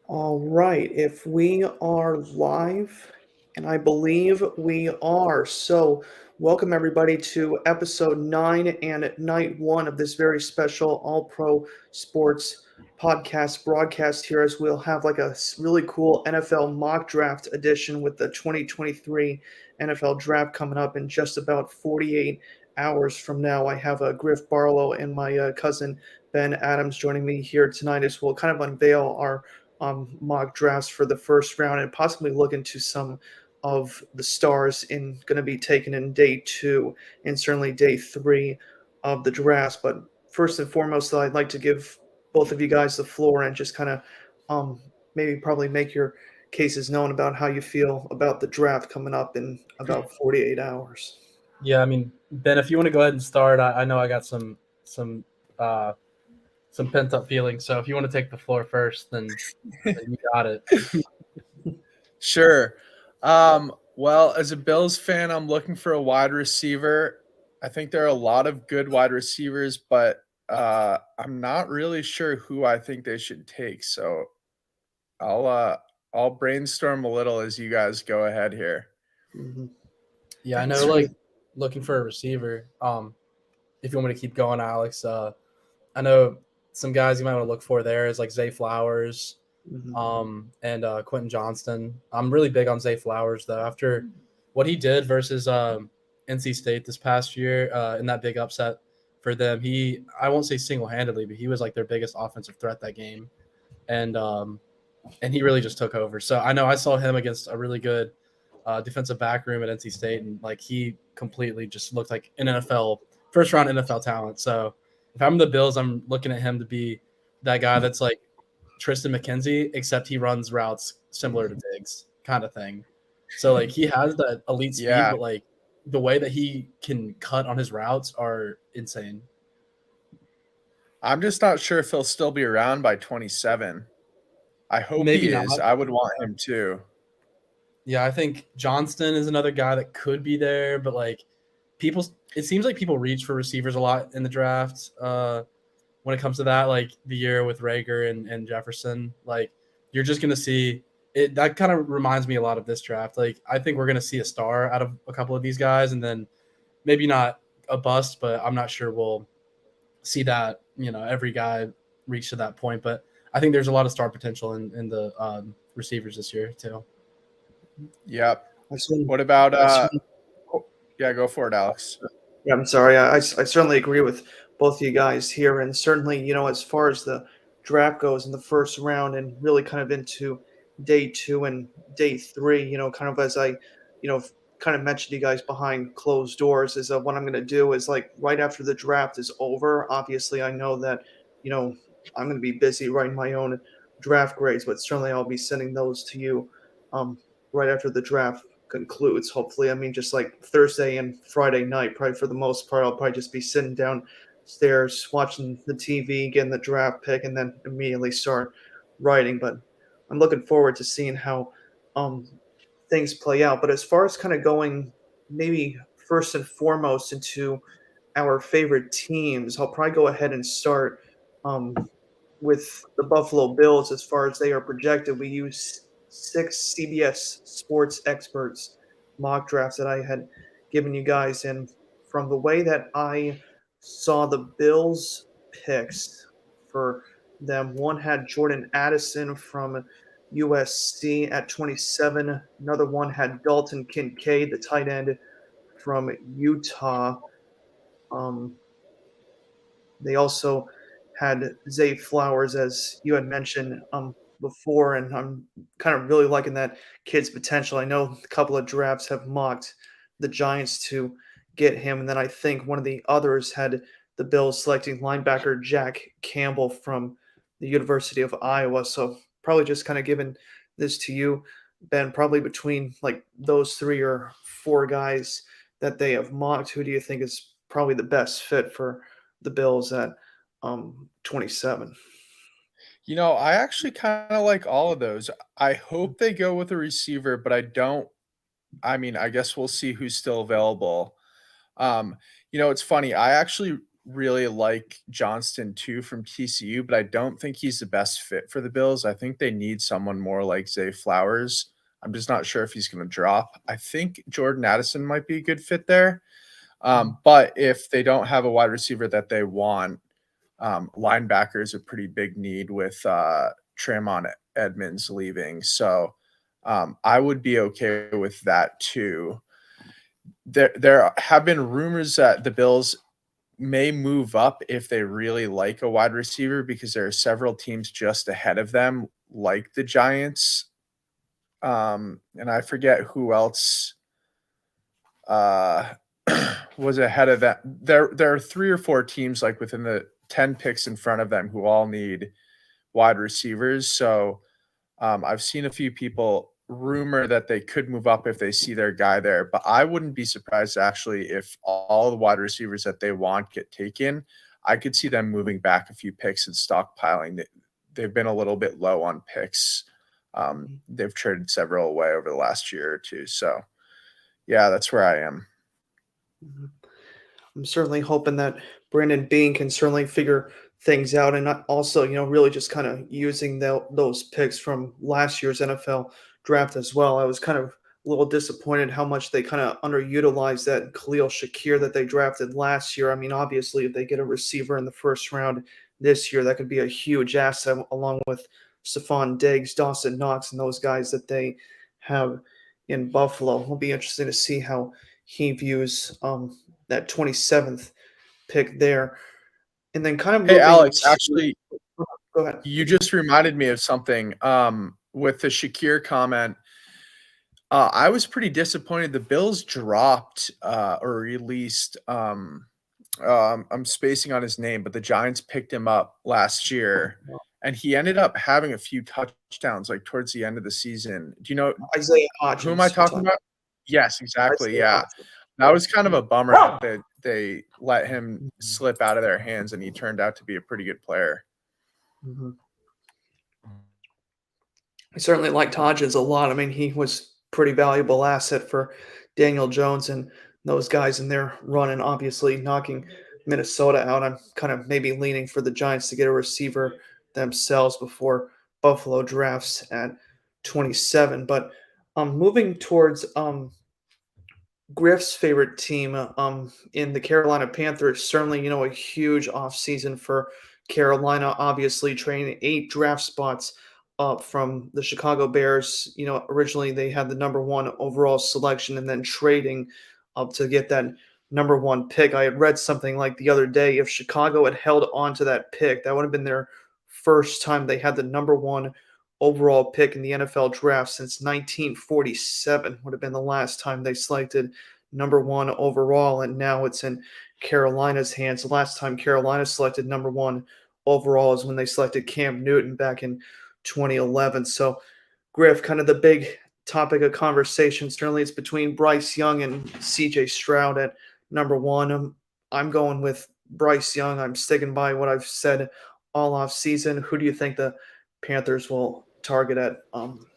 All right, if we are live, and I believe we are. So, welcome everybody to episode 9 and night 1 of this very special All Pro Sports podcast broadcast here, as we'll have like a really cool NFL mock draft edition with the 2023 NFL draft coming up in just about 48 hours from now. I have Griff Barlow and my cousin Ben Adams joining me here tonight as we'll kind of unveil our mock drafts for the first round and possibly look into some of the stars in going to be taken in day 2 and certainly day 3 of the drafts. But first and foremost, I'd like to give both of you guys the floor and just kind of um, maybe probably make your cases known about how you feel about the draft coming up in about 48 hours. Yeah, I mean, Ben, if you want to go ahead and start, I know I got uh, some pent up feelings. So if you want to take the floor first, then you got it. Sure. Well, as a Bills fan, I'm looking for a wide receiver. I think there are a lot of good wide receivers, but I'm not really sure who I think they should take. So I'll brainstorm a little as you guys go ahead here. Mm-hmm. Yeah, I know. Like looking for a receiver. If you want me to keep going, Alex, I know some guys you might want to look for there is like Zay Flowers, and Quentin Johnston. I'm really big on Zay Flowers though. After what he did versus NC State this past year in that big upset for them, I won't say single handedly, but he was like their biggest offensive threat that game, and he really just took over. So I know I saw him against a really good defensive back room at NC State, and like he completely just looked like an NFL first round NFL talent. So if I'm the Bills, I'm looking at him to be that guy that's like Tristan McKenzie, except he runs routes similar to Diggs, kind of thing. So like he has that elite speed, Yeah. but like the way that he can cut on his routes are insane. I'm just not sure if he'll still be around by 27. I hope Maybe he is. not. I would want him too. Yeah, I think Johnston is another guy that could be there, but like people, it seems like people reach for receivers a lot in the draft. When it comes to that, like the year with Rager and Jefferson, like you're just gonna see it. That kind of reminds me a lot of this draft. Like I think we're gonna see a star out of a couple of these guys, and then maybe not a bust, but I'm not sure we'll see that. Every guy reach to that point, but I think there's a lot of star potential in the receivers this year too. Yep. Assume, What about assume yeah, go for it, Alex. Yeah, I'm sorry. I certainly agree with both of you guys here. And certainly, as far as the draft goes in the first round and really kind of into day 2 and day 3, kind of as I, kind of mentioned to you guys behind closed doors is what I'm going to do is like right after the draft is over. Obviously, I know that, I'm going to be busy writing my own draft grades, but certainly I'll be sending those to you right after the draft concludes. Hopefully, I mean, just like Thursday and Friday night, probably for the most part, I'll probably just be sitting downstairs watching the TV, getting the draft pick, and then immediately start writing. But I'm looking forward to seeing how um, things play out. But as far as kind of going, maybe first and foremost into our favorite teams, I'll probably go ahead and start um, with the Buffalo Bills as far as they are projected. We use 6 CBS Sports experts mock drafts that I had given you guys, and from the way that I saw the Bills picks for them, one had Jordan Addison from USC at 27. Another one had Dalton Kincaid, the tight end from Utah. Um, they also had Zay Flowers, as you had mentioned before, and I'm kind of really liking that kid's potential. I know a couple of drafts have mocked the Giants to get him, and then I think one of the others had the Bills selecting linebacker Jack Campbell from the University of Iowa. So probably just kind of giving this to you, Ben. Probably between like those 3 or 4 guys that they have mocked, who do you think is probably the best fit for the Bills at 27? I actually kind of like all of those. I hope they go with a receiver, but I mean, I guess we'll see who's still available. It's funny. I actually really like Johnston too from TCU, but I don't think he's the best fit for the Bills. I think they need someone more like Zay Flowers. I'm just not sure if he's going to drop. I think Jordan Addison might be a good fit there. But if they don't have a wide receiver that they want, linebacker is a pretty big need with Tremont Edmonds leaving. So I would be okay with that too. There have been rumors that the Bills may move up if they really like a wide receiver because there are several teams just ahead of them, like the Giants. And I forget who else was ahead of that. There are 3 or 4 teams like within the 10 picks in front of them who all need wide receivers. So I've seen a few people rumor that they could move up if they see their guy there, but I wouldn't be surprised actually if all the wide receivers that they want get taken. I could see them moving back a few picks and stockpiling. They've been a little bit low on picks. They've traded several away over the last year or two. So yeah, that's where I am. I'm certainly hoping that Brandon Bean can certainly figure things out, and also, really just kind of using those picks from last year's NFL draft as well. I was kind of a little disappointed how much they kind of underutilized that Khalil Shakir that they drafted last year. I mean, obviously, if they get a receiver in the first round this year, that could be a huge asset along with Stephon Diggs, Dawson Knox, and those guys that they have in Buffalo. It'll be interesting to see how he views that 27th pick there. And then kind of Hey, moving Alex, to, actually, go ahead. you just reminded me of something with the Shakir comment. I was pretty disappointed. The Bills dropped or released I'm spacing on his name, but the Giants picked him up last year, and he ended up having a few touchdowns like towards the end of the season. Do you know Isaiah Hodgins. who am I talking about? Yes, exactly. Isaiah Yeah. Hodgins. That was kind of a bummer that they let him slip out of their hands, and he turned out to be a pretty good player. Mm-hmm. I certainly liked Hodgins a lot. I mean, he was pretty valuable asset for Daniel Jones and those guys in there running, obviously knocking Minnesota out. I'm kind of maybe leaning for the Giants to get a receiver themselves before Buffalo drafts at 27. But moving towards Griff's favorite team in the Carolina Panthers, certainly, a huge offseason for Carolina, obviously trading 8 draft spots up from the Chicago Bears. Originally they had the number 1 overall selection and then trading up to get that number 1 pick. I had read something like the other day, if Chicago had held on to that pick, that would have been their first time they had the number 1 overall pick in the NFL draft since 1947. Would have been the last time they selected number 1 overall, and now it's in Carolina's hands. The last time Carolina selected number 1 overall is when they selected Cam Newton back in 2011. So, Griff, kind of the big topic of conversation, certainly it's between Bryce Young and CJ Stroud at number 1. I'm going with Bryce Young. I'm sticking by what I've said all off season. Who do you think the Panthers will target at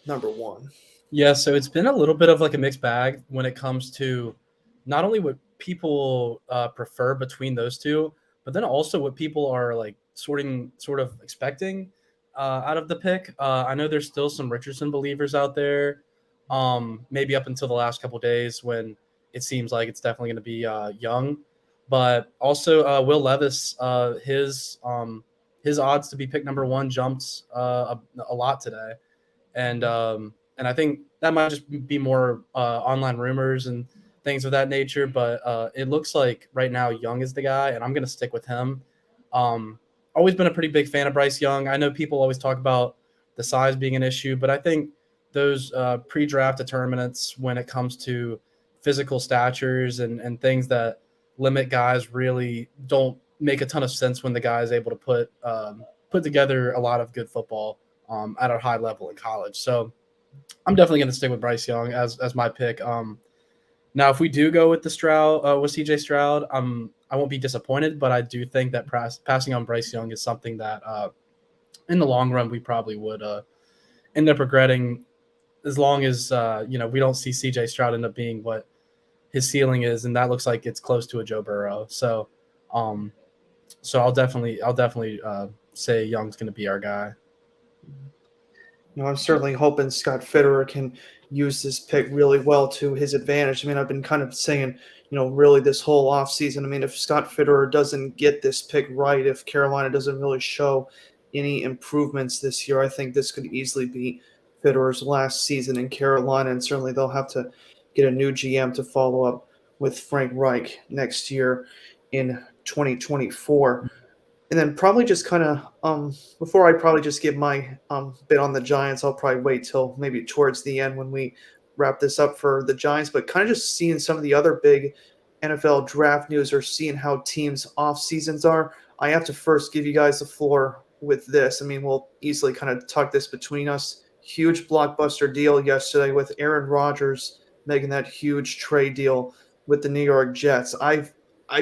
number 1? Yeah, so it's been a little bit of like a mixed bag when it comes to not only what people prefer between those two, but then also what people are like sort of expecting out of the pick. I know there's still some Richardson believers out there, maybe up until the last couple of days when it seems like it's definitely going to be Young, but also Will Levis, his odds to be picked number 1 jumped a lot today, and I think that might just be more online rumors and things of that nature. But it looks like right now Young is the guy, and I'm going to stick with him. Always been a pretty big fan of Bryce Young. I know people always talk about the size being an issue, but I think those pre-draft determinants when it comes to physical statures and things that limit guys really don't make a ton of sense when the guy is able to put together a lot of good football at a high level in college. So I'm definitely going to stick with Bryce Young as my pick. Now, if we do go with with CJ Stroud, I won't be disappointed, but I do think that passing on Bryce Young is something that in the long run we probably would end up regretting, as long as we don't see CJ Stroud end up being what his ceiling is, and that looks like it's close to a Joe Burrow. So So I'll definitely say Young's going to be our guy. I'm certainly hoping Scott Fitterer can use this pick really well to his advantage. I mean, I've been kind of saying, really this whole offseason. I mean, if Scott Fitterer doesn't get this pick right, if Carolina doesn't really show any improvements this year, I think this could easily be Fitterer's last season in Carolina, and certainly they'll have to get a new GM to follow up with Frank Reich next year in 2024. And then probably just kind of before I probably just give my bit on the Giants, I'll probably wait till maybe towards the end when we wrap this up for the Giants. But kind of just seeing some of the other big NFL draft news or seeing how teams' off seasons are. I have to first give you guys the floor with this. I mean, we'll easily kind of tuck this between us. Huge blockbuster deal yesterday with Aaron Rodgers making that huge trade deal with the New York Jets. I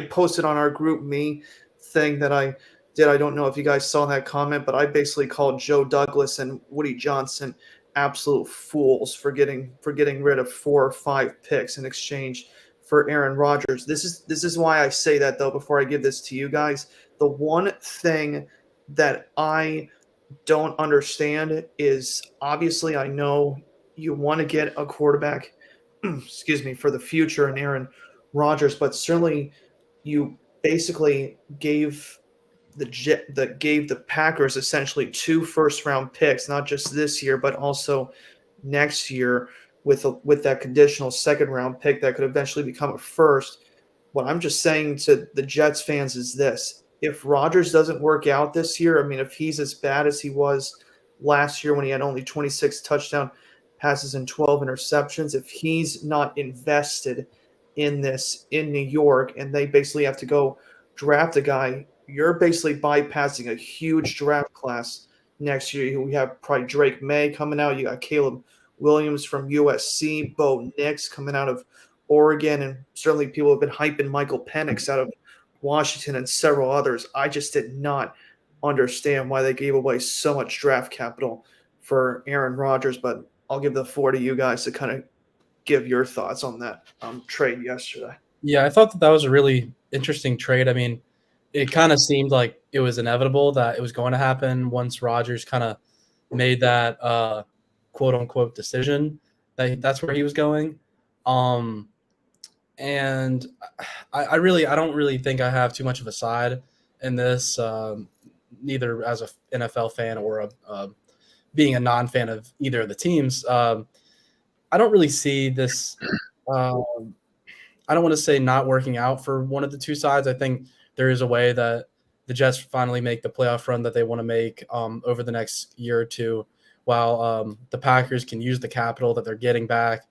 posted on our group me thing that I did. I don't know if you guys saw that comment, but I basically called Joe Douglas and Woody Johnson absolute fools for getting rid of 4 or 5 picks in exchange for Aaron Rodgers. This is why I say that, though, before I give this to you guys. The one thing that I don't understand is, obviously I know you want to get a quarterback excuse me, for the future in Aaron Rodgers, but certainly you basically gave the Packers essentially 2 first-round picks, not just this year, but also next year with that conditional second-round pick that could eventually become a first. What I'm just saying to the Jets fans is this: if Rodgers doesn't work out this year, I mean, if he's as bad as he was last year when he had only 26 touchdown passes and 12 interceptions, if he's not invested in this in New York and they basically have to go draft a guy, you're basically bypassing a huge draft class next year. We have probably Drake May coming out. You got Caleb Williams from USC, Bo Nix coming out of Oregon, and certainly people have been hyping Michael Penix out of Washington and several others. I just did not understand why they gave away so much draft capital for Aaron Rodgers, but I'll give the floor to you guys to kind of give your thoughts on that trade yesterday. Yeah, I thought that was a really interesting trade. I mean, it kind of seemed like it was inevitable that it was going to happen once Rodgers kind of made that quote unquote decision that that's where he was going. And I don't really think I have too much of a side in this, neither as an NFL fan or being a non-fan of either of the teams. I don't really see this. I don't want to say not working out for one of the two sides. I think there is a way that the Jets finally make the playoff run that they want to make over the next year or two, while the Packers can use the capital that they're getting back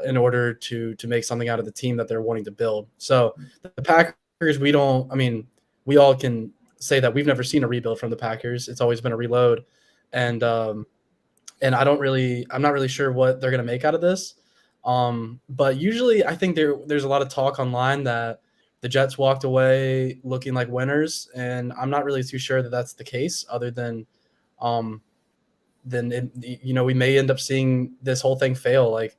in order to make something out of the team that they're wanting to build. So the Packers, we all can say that we've never seen a rebuild from the Packers. It's always been a reload. And I'm not really sure what they're going to make out of this. But usually I think there's a lot of talk online that the Jets walked away looking like winners, and I'm not really too sure that that's the case, other than we may end up seeing this whole thing fail. Like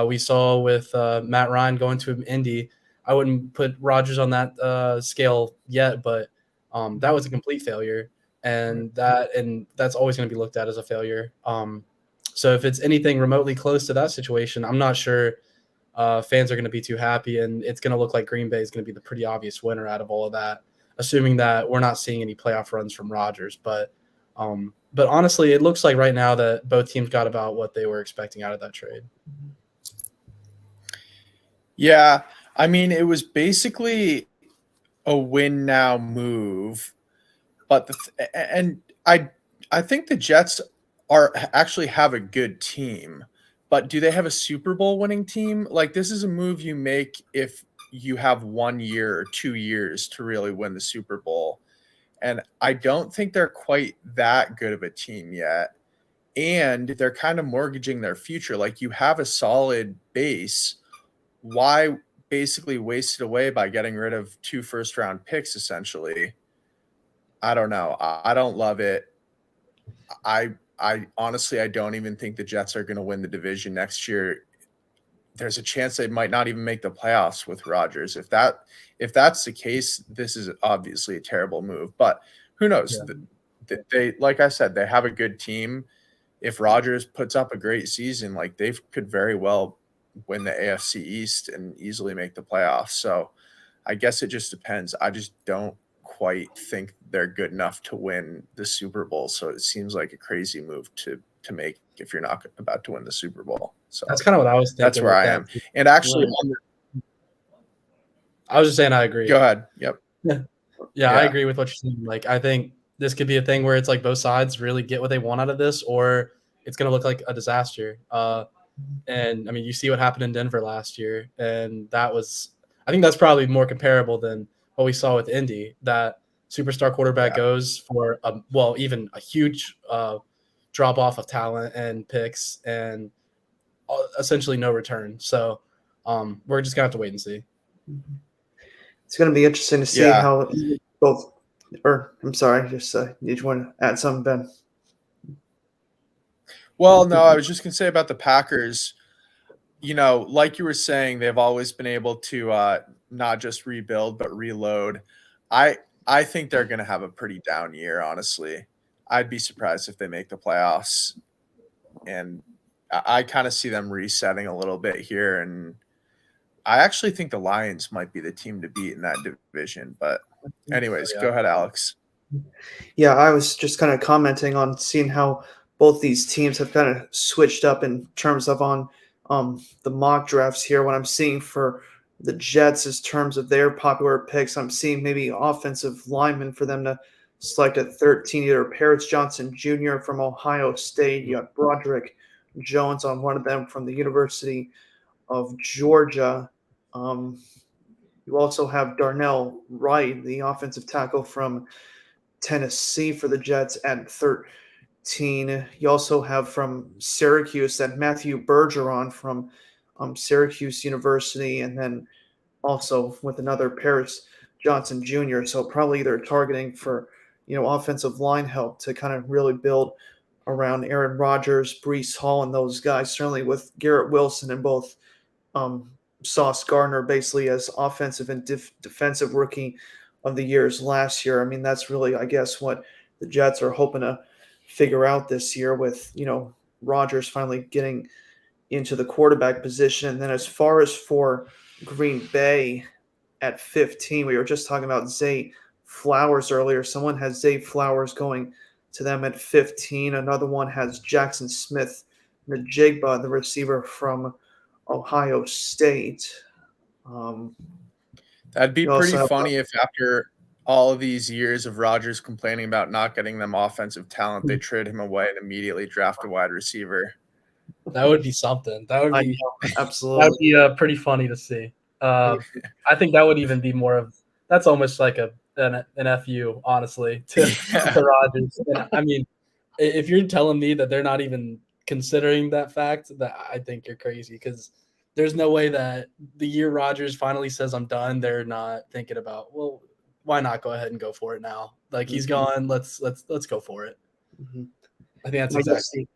we saw with Matt Ryan going to Indy. I wouldn't put Rodgers on that scale yet, but that was a complete failure, and that's always going to be looked at as a failure. So if it's anything remotely close to that situation, I'm not sure fans are going to be too happy, and it's going to look like Green Bay is going to be the pretty obvious winner out of all of that, assuming that we're not seeing any playoff runs from Rodgers. But honestly, it looks like right now that both teams got about what they were expecting out of that trade. Yeah, I mean, it was basically a win now move, but I think the Jets actually have a good team, but do they have a Super Bowl winning team? Like, this is a move you make if you have 1 year or 2 years to really win the Super Bowl. And I don't think they're quite that good of a team yet. And they're kind of mortgaging their future. Like, you have a solid base. Why basically waste it away by getting rid of 2 first-round picks, essentially? I don't know. I don't love it. I honestly, I don't even think the Jets are going to win the division next year. there's a chance they might not even make the playoffs with Rodgers. If that's the case, this is obviously a terrible move. But who knows? Yeah. They, like I said, they have a good team. If Rodgers puts up a great season, like they could very well win the AFC East and easily make the playoffs. So I guess it just depends. I just don't quite think they're good enough to win the Super Bowl. So it seems like a crazy move to make if you're not about to win the Super Bowl. So That's kind of what I was thinking. that's where I am. And actually, I was just saying I agree. Go ahead. Yep. Yeah, I agree with what you're saying. Like, I think this could be a thing where it's like both sides really get what they want out of this, or it's going to look like a disaster. And I mean, you see what happened in Denver last year, and I think that's probably more comparable than what we saw with Indy. That superstar quarterback goes for even a huge drop off of talent and picks, and essentially no return. So we're just gonna have to wait and see. It's going to be interesting to see how both. Or I'm sorry, just did you want to add something, Ben? Well, no, I was just going to say about the Packers, like you were saying, they've always been able to not just rebuild, but reload. I think they're going to have a pretty down year, honestly. I'd be surprised if they make the playoffs. And I kind of see them resetting a little bit here. And I actually think the Lions might be the team to beat in that division. But anyways, go ahead, Alex. Yeah, I was just kind of commenting on seeing how both these teams have kind of switched up in terms of on the mock drafts here. What I'm seeing for the Jets is terms of their popular picks, I'm seeing maybe offensive linemen for them to select at 13, either Paris Johnson Jr. from Ohio State. You got Broderick Jones on one of them from the University of Georgia. You also have Darnell Wright, the offensive tackle from Tennessee for the Jets at 13. You also have from Syracuse that Matthew Bergeron from Syracuse University, and then also with another Paris Johnson Jr. So probably they're targeting for offensive line help to kind of really build around Aaron Rodgers, Breece Hall, and those guys. Certainly with Garrett Wilson and both Sauce Gardner basically as offensive and defensive rookie of the years last year. I mean, that's really, I guess, what the Jets are hoping to figure out this year with, Rodgers finally getting into the quarterback position. And then as far as for Green Bay at 15, we were just talking about Zay Flowers earlier. Someone has Zay Flowers going to them at 15. Another one has Jackson Smith Najigba, the receiver from Ohio State. That'd be pretty funny if after all of these years of Rodgers complaining about not getting them offensive talent, they trade him away and immediately draft a wide receiver. That would be something. That would be absolutely. That would be pretty funny to see. I think that would even be more of that's almost like an FU, honestly, to Rodgers. And, I mean, if you're telling me that they're not even considering that fact, that I think you're crazy, because there's no way that the year Rodgers finally says I'm done, they're not thinking about, well, why not go ahead and go for it now? Like, he's gone, let's go for it. I think that's exactly.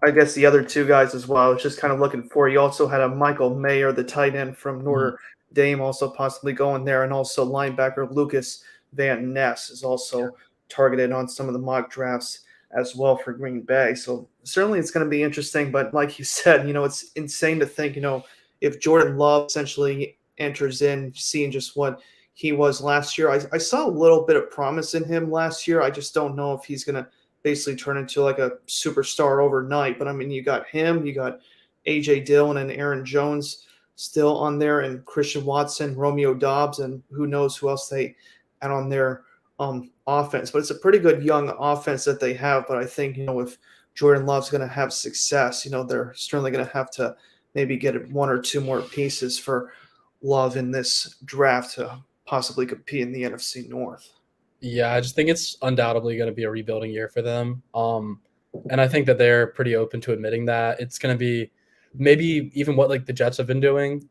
I guess the other two guys as well, I was just kind of looking for. You also had a Michael Mayer, the tight end from Notre Dame, also possibly going there, and also linebacker Lucas Van Ness is also targeted on some of the mock drafts as well for Green Bay. So certainly it's going to be interesting. But like you said, it's insane to think, if Jordan Love essentially enters in, seeing just what he was last year. I saw a little bit of promise in him last year. I just don't know if he's going to basically turn into like a superstar overnight. But I mean, you got him, you got A.J. Dillon and Aaron Jones still on there, and Christian Watson, Romeo Doubs, and who knows who else they add on their offense. But it's a pretty good young offense that they have. But I think, if Jordan Love's going to have success, they're certainly going to have to maybe get one or two more pieces for Love in this draft to possibly compete in the NFC North. Yeah, I just think it's undoubtedly going to be a rebuilding year for them. And I think that they're pretty open to admitting that. It's going to be maybe even what like the Jets have been doing,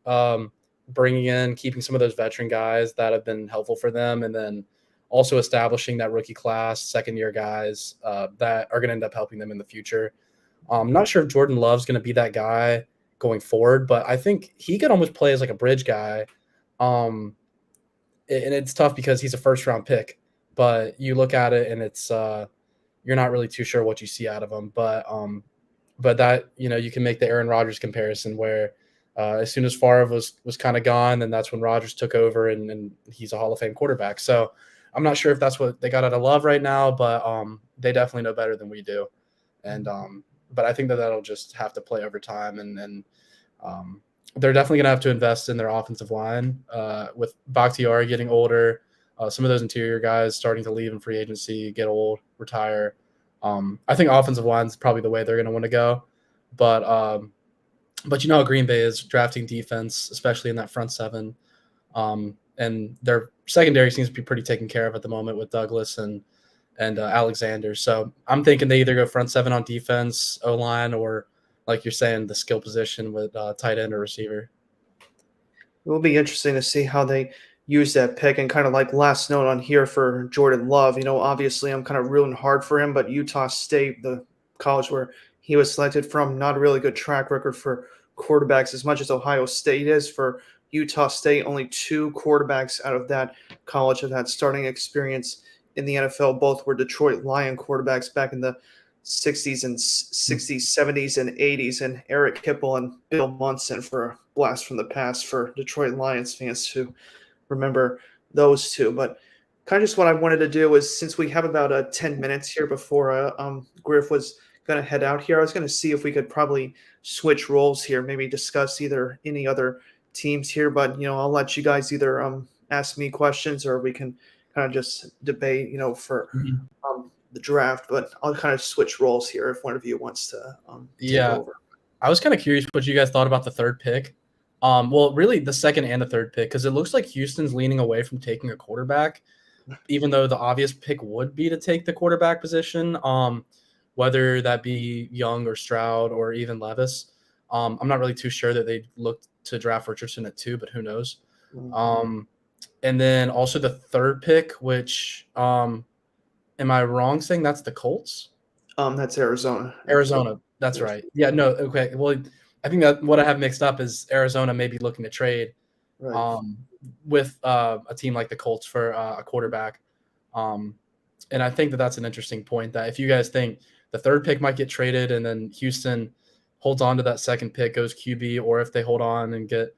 bringing in, keeping some of those veteran guys that have been helpful for them, and then also establishing that rookie class, second-year guys that are going to end up helping them in the future. I'm not sure if Jordan Love's going to be that guy going forward. But I think he could almost play as like a bridge guy. And it's tough because he's a first round pick, but you look at it and it's you're not really too sure what you see out of him. But that, you can make the Aaron Rodgers comparison where as soon as Favre was kind of gone, then that's when Rodgers took over and he's a Hall of Fame quarterback. So I'm not sure if that's what they got out of Love right now, but they definitely know better than we do. And but I think that'll just have to play over time, and they're definitely going to have to invest in their offensive line with Bakhtiari getting older. Some of those interior guys starting to leave in free agency, get old, retire. I think offensive line is probably the way they're going to want to go. But how Green Bay is drafting defense, especially in that front seven. And their secondary seems to be pretty taken care of at the moment with Douglas and Alexander. So I'm thinking they either go front seven on defense, O-line, or like you're saying, the skill position with tight end or receiver. It will be interesting to see how they use that pick. And kind of like last note on here for Jordan Love, obviously I'm kind of rooting hard for him, but Utah State, the college where he was selected from, not a really good track record for quarterbacks as much as Ohio State is. For Utah State, only 2 quarterbacks out of that college have had starting experience in the NFL. Both were Detroit Lion quarterbacks back in the 60s, 70s, and 80s, and Eric Hipple and Bill Munson, for a blast from the past for Detroit Lions fans to remember those two. But kind of just what I wanted to do is, since we have about 10 minutes here before Griff was going to head out here, I was going to see if we could probably switch roles here, maybe discuss either any other teams here. But I'll let you guys either ask me questions, or we can kind of just debate for the draft. But I'll kind of switch roles here if one of you wants to take over. I was kind of curious what you guys thought about the third pick. Well, really the second and the third pick, because it looks like Houston's leaning away from taking a quarterback, even though the obvious pick would be to take the quarterback position, whether that be Young or Stroud or even Levis. I'm not really too sure that they'd look to draft Richardson at 2, but who knows? And then also the third pick, which am I wrong saying that's the Colts? That's Arizona. Arizona. That's right. Yeah, no, okay. Well, I think that what I have mixed up is Arizona may be looking to trade with a team like the Colts for a quarterback. And I think that that's an interesting point, that if you guys think the third pick might get traded and then Houston holds on to that second pick, goes QB, or if they hold on and get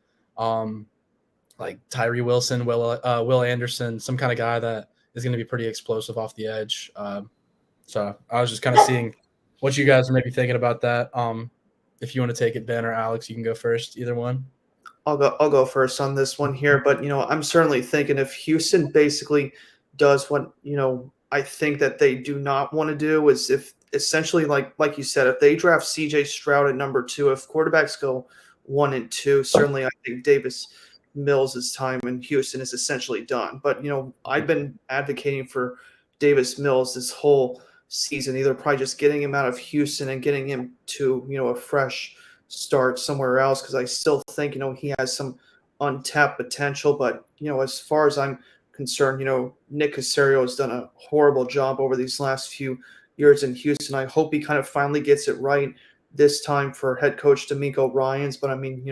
like Tyree Wilson, Will Anderson, some kind of guy that is going to be pretty explosive off the edge. So I was just kind of seeing what you guys are maybe thinking about that. If you want to take it, Ben or Alex, you can go first. Either one. I'll go first on this one here. But I'm certainly thinking if Houston basically does what I think that they do not want to do, is if essentially like you said, if they draft CJ Stroud at number 2, if quarterbacks go 1 and 2, certainly I think Davis Mills' time in Houston is essentially done. But I've been advocating for Davis Mills this whole season, either probably just getting him out of Houston and getting him to a fresh start somewhere else, because I still think he has some untapped potential. But as far as I'm concerned, Nick Caserio has done a horrible job over these last few years in Houston. I hope he kind of finally gets it right this time for head coach DeMeco Ryans. But I mean,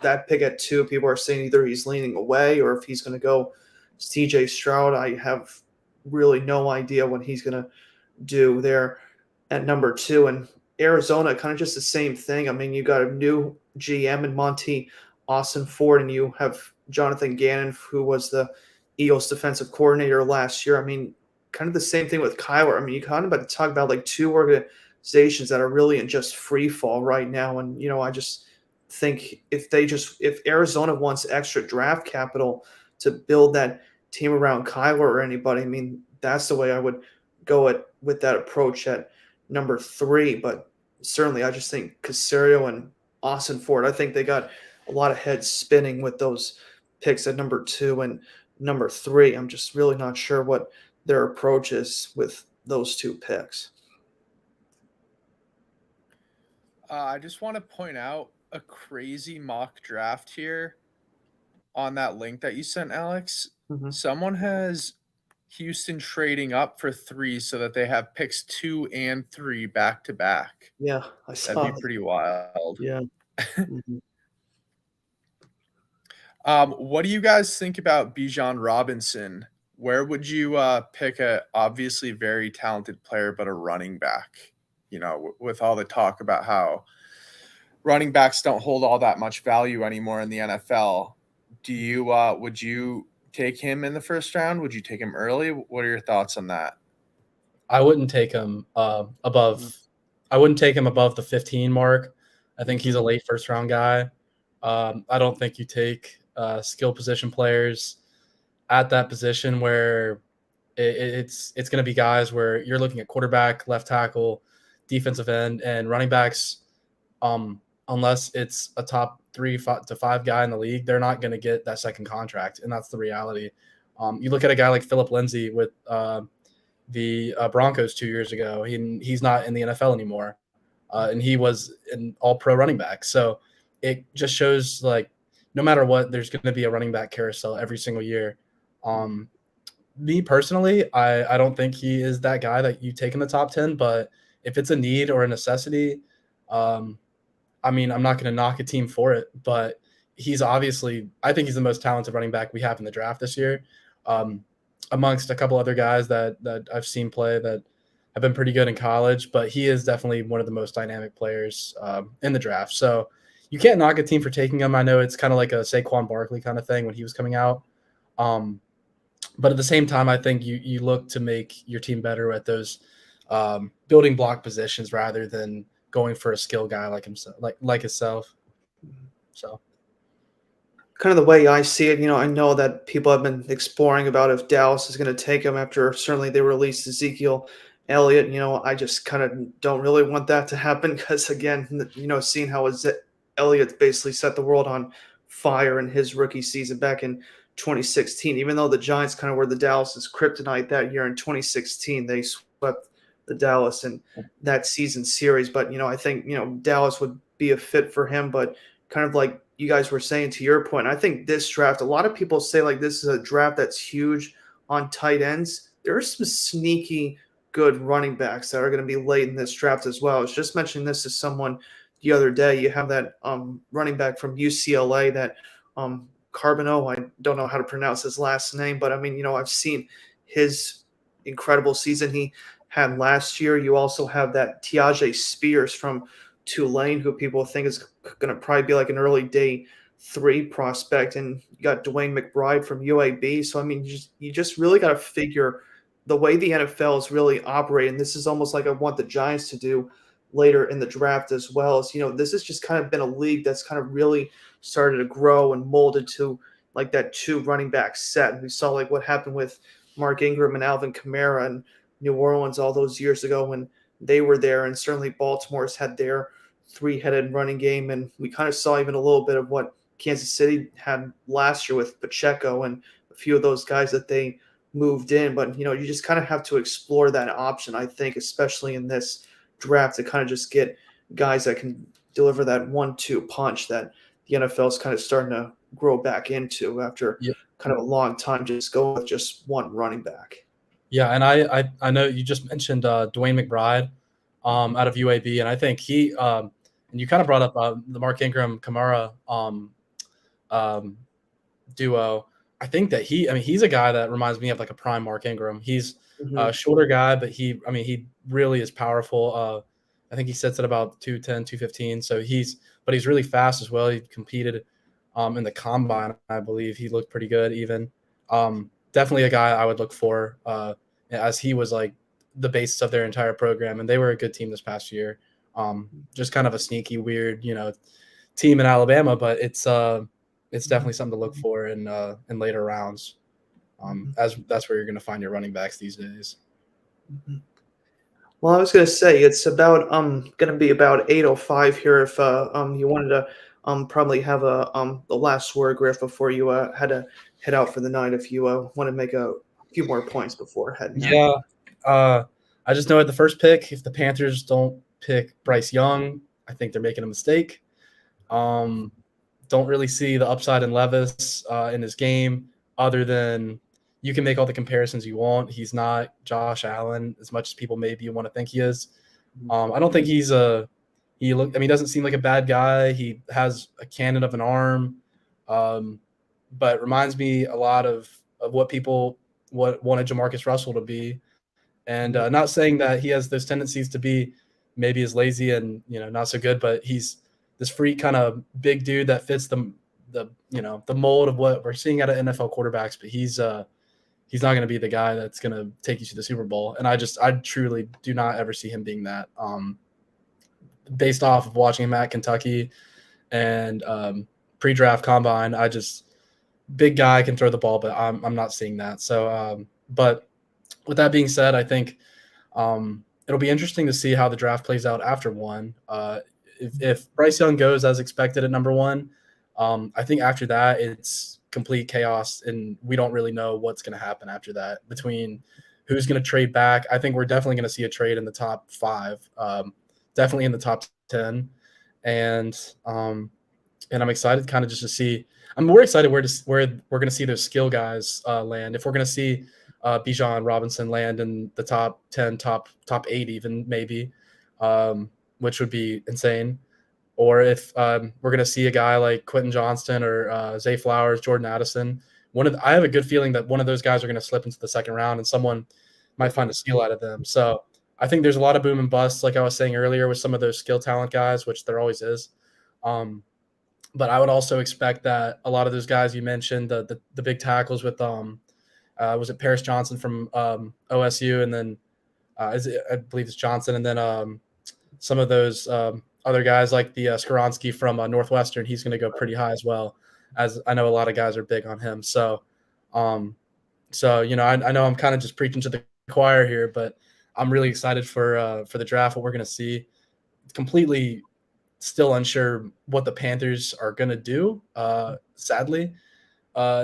that pick at 2, people are saying either he's leaning away or if he's going to go CJ Stroud. I have really no idea what he's going to do there at number 2. And Arizona, kind of just the same thing. I mean, you got a new GM in Monty Austin Ford, and you have Jonathan Gannon, who was the Eagles defensive coordinator last year. I mean, kind of the same thing with Kyler. I mean, you kind of about to talk about like 2 organizations that are really in just free fall right now. And I just think if Arizona wants extra draft capital to build that team around Kyler or anybody, I mean, that's the way I would go with that approach at number 3. But certainly I just think Caserio and Austin Ford, I think they got a lot of heads spinning with those picks at number 2 and number 3. I'm just really not sure what their approach is with those 2 picks. I just want to point out a crazy mock draft here on that link that you sent, Alex. Someone has Houston trading up for 3 so that they have picks 2 and 3 back to back. Yeah, I saw that'd be pretty wild. Yeah. Mhm. What do you guys think about Bijan Robinson? Where would you pick a obviously very talented player, but a running back? With all the talk about how running backs don't hold all that much value anymore in the NFL. Would you take him in the first round? Would you take him early? What are your thoughts on that? I wouldn't take him above. I wouldn't take him above the 15 mark. I think he's a late first round guy. I don't think you take skill position players at that position where it's going to be guys where you're looking at quarterback, left tackle, defensive end, and running backs. Unless it's a top 3 to 5 guy in the league, they're not going to get that second contract, and that's the reality. You look at a guy like Philip Lindsay with the Broncos 2 years ago. He's not in the NFL anymore, and he was an all-pro running back. So it just shows like no matter what, there's going to be a running back carousel every single year. Me personally, I don't think he is that guy that you take in the top 10, but if it's a need or a necessity, I mean, I'm not going to knock a team for it, but he's obviously, I think he's the most talented running back we have in the draft this year, amongst a couple other guys that I've seen play that have been pretty good in college, but he is definitely one of the most dynamic players in the draft. So you can't knock a team for taking him. I know it's kind of like a Saquon Barkley kind of thing when he was coming out. But at the same time, I think you look to make your team better at those building block positions rather than going for a skill guy like himself, like himself. So, kind of the way I see it, I know that people have been exploring about if Dallas is going to take him after certainly they released Ezekiel Elliott. I just kind of don't really want that to happen because, again, seeing how Elliott basically set the world on fire in his rookie season back in 2016, even though the Giants kind of were the Dallas's kryptonite that year in 2016, they swept the Dallas in that season series. But, I think, Dallas would be a fit for him, but kind of like you guys were saying to your point, I think this draft, a lot of people say like this is a draft that's huge on tight ends. There are some sneaky good running backs that are going to be late in this draft as well. I was just mentioning this to someone the other day. You have that running back from UCLA, that Carbonneau. I don't know how to pronounce his last name, but I mean, I've seen his incredible season he had last year. You also have that Tyjae Spears from Tulane, who people think is going to probably be like an early day 3 prospect, and you got Dwayne McBride from UAB. So I mean, you just really got to figure the way the NFL is really operating. This is almost like I want the Giants to do later in the draft as well. As this has just kind of been a league that's kind of really started to grow and molded to like that 2 running back set. And we saw like what happened with Mark Ingram and Alvin Kamara in New Orleans all those years ago when they were there, and certainly Baltimore's had their 3-headed running game, and we kind of saw even a little bit of what Kansas City had last year with Pacheco and a few of those guys that they moved in. But you just kind of have to explore that option, I think, especially in this draft, to kind of just get guys that can deliver that 1-2 punch that the NFL is kind of starting to grow back into after kind of a long time just going with just one running back. Yeah, and I know you just mentioned Dwayne McBride out of UAB, and I think he and you kind of brought up the Mark Ingram Kamara duo. I think that he's a guy that reminds me of like a prime Mark Ingram. He's a shorter guy, but he really is powerful. I think he sits at about 210, 215. So he's really fast as well. He competed in the combine, I believe. He looked pretty good even. Definitely a guy I would look for as he was like the basis of their entire program, and they were a good team this past year. Just kind of a sneaky, weird, team in Alabama, but it's definitely something to look for in later rounds, as that's where you're going to find your running backs these days. Well, I was going to say it's about going to be about 8:05 here. If you wanted to probably have the last word, Griff, before you had to head out for the night, if you want to make a few more points before heading out. Yeah, I just know at the first pick, if the Panthers don't pick Bryce Young, I think they're making a mistake. Don't really see the upside in Levis in his game, other than you can make all the comparisons you want. He's not Josh Allen as much as people maybe want to think he is. I don't think he's a He doesn't seem like a bad guy. He has a cannon of an arm, but reminds me a lot of what wanted Jamarcus Russell to be. And not saying that he has those tendencies to be maybe as lazy and not so good, but he's this freak kind of big dude that fits the mold of what we're seeing out of NFL quarterbacks. But he's not going to be the guy that's going to take you to the Super Bowl. And I truly do not ever see him being that. Based off of watching him at Kentucky and pre-draft combine, big guy, can throw the ball, but I'm not seeing that. So, but with that being said, I think it'll be interesting to see how the draft plays out after 1. If Bryce Young goes as expected at number 1, I think after that it's complete chaos, and we don't really know what's going to happen after that between who's going to trade back. I think we're definitely going to see a trade in the top 5, definitely in the top 10, and I'm excited kind of just to see. We're excited where we're going to see those skill guys land. If we're going to see Bijan Robinson land in the top 10, top 8 even maybe, which would be insane. Or if we're going to see a guy like Quentin Johnston or Zay Flowers, Jordan Addison. I have a good feeling that one of those guys are going to slip into the second round and someone might find a steal out of them. So I think there's a lot of boom and bust, like I was saying earlier, with some of those skill talent guys, which there always is. But I would also expect that a lot of those guys you mentioned, the big tackles with was it Paris Johnson from OSU, and then I believe it's Johnson, and then some of those other guys like the Skoronski from Northwestern. He's going to go pretty high as well, as I know a lot of guys are big on him. So, I know I'm kind of just preaching to the choir here, but I'm really excited for the draft, what we're going to see. Completely still unsure what the Panthers are going to do, sadly,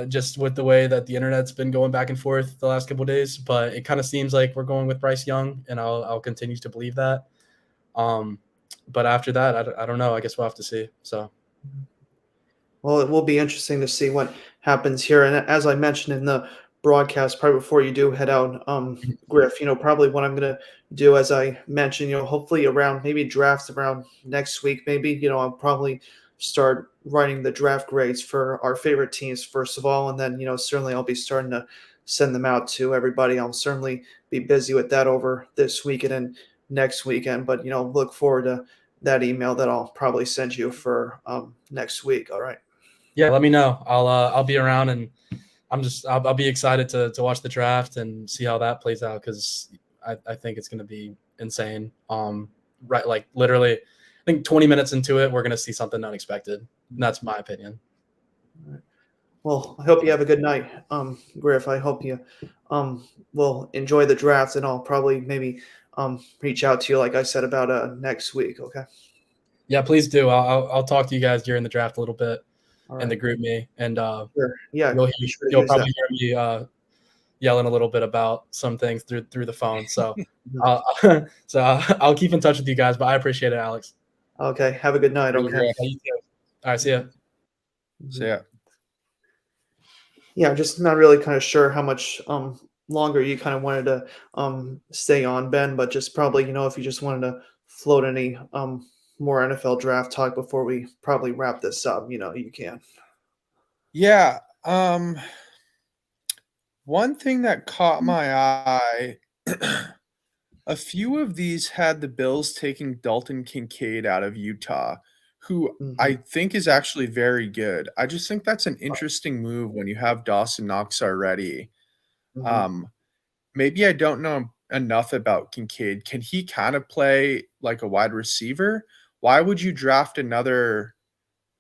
just with the way that the internet's been going back and forth the last couple of days. But it kind of seems like we're going with Bryce Young, and I'll continue to believe that. But after that, I don't know. I guess we'll have to see. So, well, it will be interesting to see what happens here. And as I mentioned in the broadcast, probably before you do head out, Griff, probably what I'm going to do, as I mentioned, hopefully around maybe drafts around next week, maybe, I'll probably start writing the draft grades for our favorite teams, first of all. And then, certainly I'll be starting to send them out to everybody. I'll certainly be busy with that over this weekend and next weekend, but, look forward to that email that I'll probably send you for next week. All right. Yeah, let me know. I'll be around, and I'll be excited to watch the draft and see how that plays out, because I think it's going to be insane. Right, like literally, I think 20 minutes into it, we're going to see something unexpected. And that's my opinion. All right. Well, I hope you have a good night, Griff. I hope you will enjoy the draft, and I'll probably maybe reach out to you, like I said, about next week. Okay. Yeah, please do. I'll talk to you guys during the draft a little bit. All right. In the group me, and sure. Yeah, you'll probably hear me yelling a little bit about some things through the phone. So, I'll keep in touch with you guys. But I appreciate it, Alex. Okay. Have a good night. Okay. All right. See ya. See ya. Yeah, I'm just not really kind of sure how much longer you kind of wanted to stay on, Ben, but just probably, if you just wanted to float any more NFL draft talk before we probably wrap this up, you can. Yeah. One thing that caught my eye, a few of these had the Bills taking Dalton Kincaid out of Utah, who I think is actually very good. I just think that's an interesting move when you have Dawson Knox already. Maybe I don't know enough about Kincaid. Can he kind of play like a wide receiver? Why would you draft another?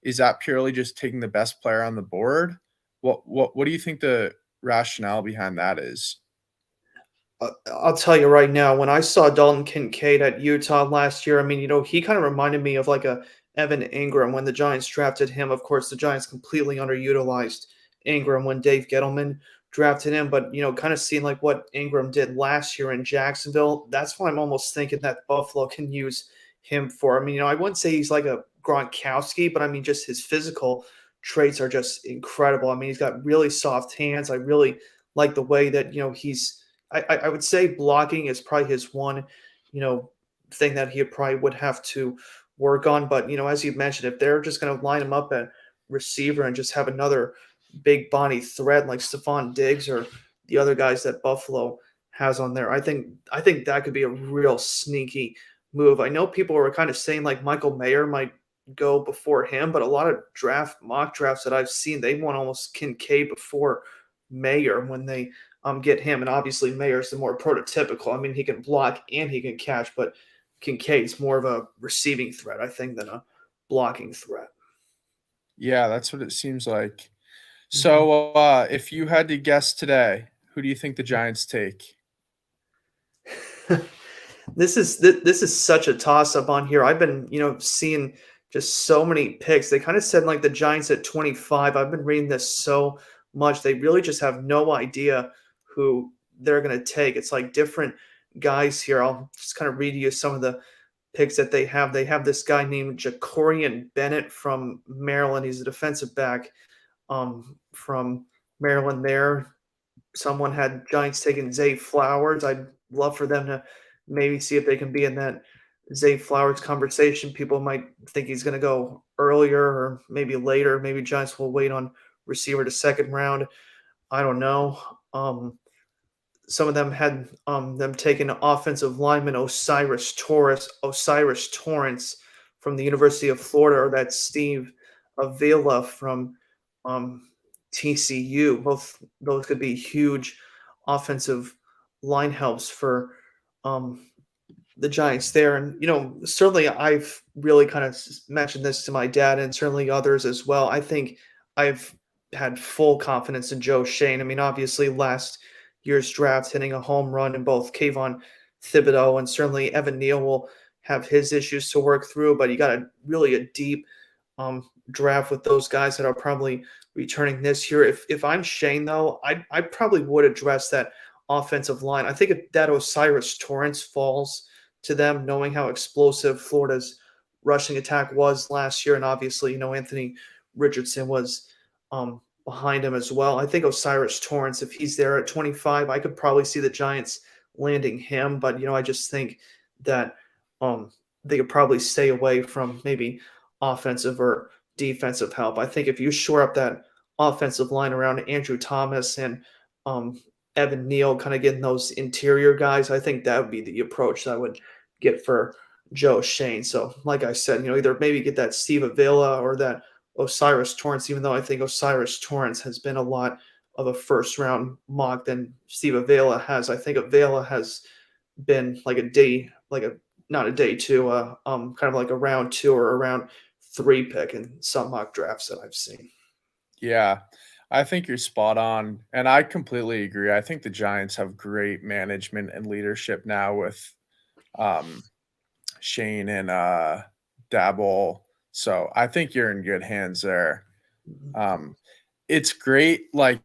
Is that purely just taking the best player on the board? What do you think the rationale behind that is? I'll tell you right now, when I saw Dalton Kincaid at Utah last year, I mean, he kind of reminded me of like a Evan Ingram when the Giants drafted him. Of course, the Giants completely underutilized Ingram when Dave Gettleman drafted him, but kind of seeing like what Ingram did last year in Jacksonville, that's why I'm almost thinking that Buffalo can use him for. I mean, I wouldn't say he's like a Gronkowski, but I mean, just his physical traits are just incredible. I mean, he's got really soft hands. I really like the way that, he's, I would say blocking is probably his one, thing that he probably would have to work on. But, as you mentioned, if they're just going to line him up at receiver and just have another big body threat like Stephon Diggs or the other guys that Buffalo has on there, I think that could be a real sneaky move. I know people were kind of saying like Michael Mayer might go before him, but a lot of mock drafts that I've seen, they want almost Kincaid before Mayer when they get him. And obviously Mayer's the more prototypical. I mean, he can block and he can catch, but Kincaid's more of a receiving threat, I think, than a blocking threat. Yeah, that's what it seems like. Mhm. So, if you had to guess today, who do you think the Giants take? This is such a toss up on here. I've been, seeing just so many picks. They kind of said like the Giants at 25. I've been reading this so much. They really just have no idea who they're going to take. It's like different guys here. I'll just kind of read you some of the picks that they have. They have this guy named Jacorian Bennett from Maryland. He's a defensive back from Maryland there. Someone had Giants taking Zay Flowers. I'd love for them to maybe see if they can be in that Zay Flowers conversation. People might think he's going to go earlier or maybe later. Maybe Giants will wait on receiver to second round. I don't know. Some of them had them taking offensive lineman Osiris Torrance from the University of Florida, or that Steve Avila from TCU. Both those could be huge offensive line helps for um, the Giants there. And, certainly I've really kind of mentioned this to my dad and certainly others as well. I think I've had full confidence in Joe Shane. I mean, obviously last year's draft hitting a home run in both Kayvon Thibodeau and certainly Evan Neal will have his issues to work through, but you got a deep draft with those guys that are probably returning this year. If I'm Shane though, I probably would address that offensive line. I think if that Osiris Torrance falls to them, knowing how explosive Florida's rushing attack was last year, and obviously, Anthony Richardson was behind him as well. I think Osiris Torrance, if he's there at 25, I could probably see the Giants landing him. But I just think that they could probably stay away from maybe offensive or defensive help. I think if you shore up that offensive line around Andrew Thomas and Evan Neal, kind of getting those interior guys, I think that would be the approach that I would get for Joe Shane. So, like I said, either maybe get that Steve Avila or that Osiris Torrance, even though I think Osiris Torrance has been a lot of a first round mock than Steve Avila has. I think Avila has been like a day, not a day two, kind of like a round 2 or a round 3 pick in some mock drafts that I've seen. Yeah, I think you're spot on, and I completely agree. I think the Giants have great management and leadership now with Shane and Dabble. So I think you're in good hands there. It's great. Like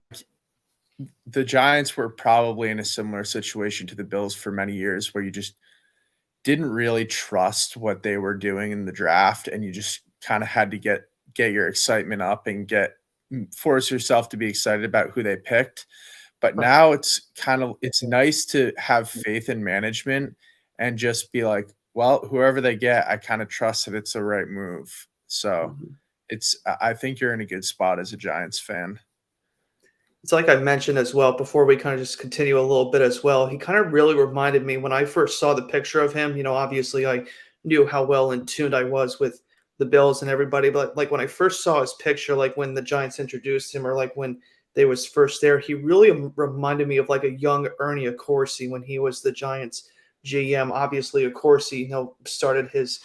the Giants were probably in a similar situation to the Bills for many years, where you just didn't really trust what they were doing in the draft, and you just kind of had to get your excitement up and force yourself to be excited about who they picked. But now it's nice to have faith in management and just be like, well, whoever they get, I kind of trust that it's the right move. So I think you're in a good spot as a Giants fan. It's like I mentioned as well before we kind of just continue a little bit as well. He kind of really reminded me when I first saw the picture of him. Obviously I knew how well in tuned I was with the Bills and everybody, but like when I first saw his picture, like when the Giants introduced him or like when they was first there, he really reminded me of like a young Ernie Accorsi when he was the Giants GM. Obviously Accorsi, started his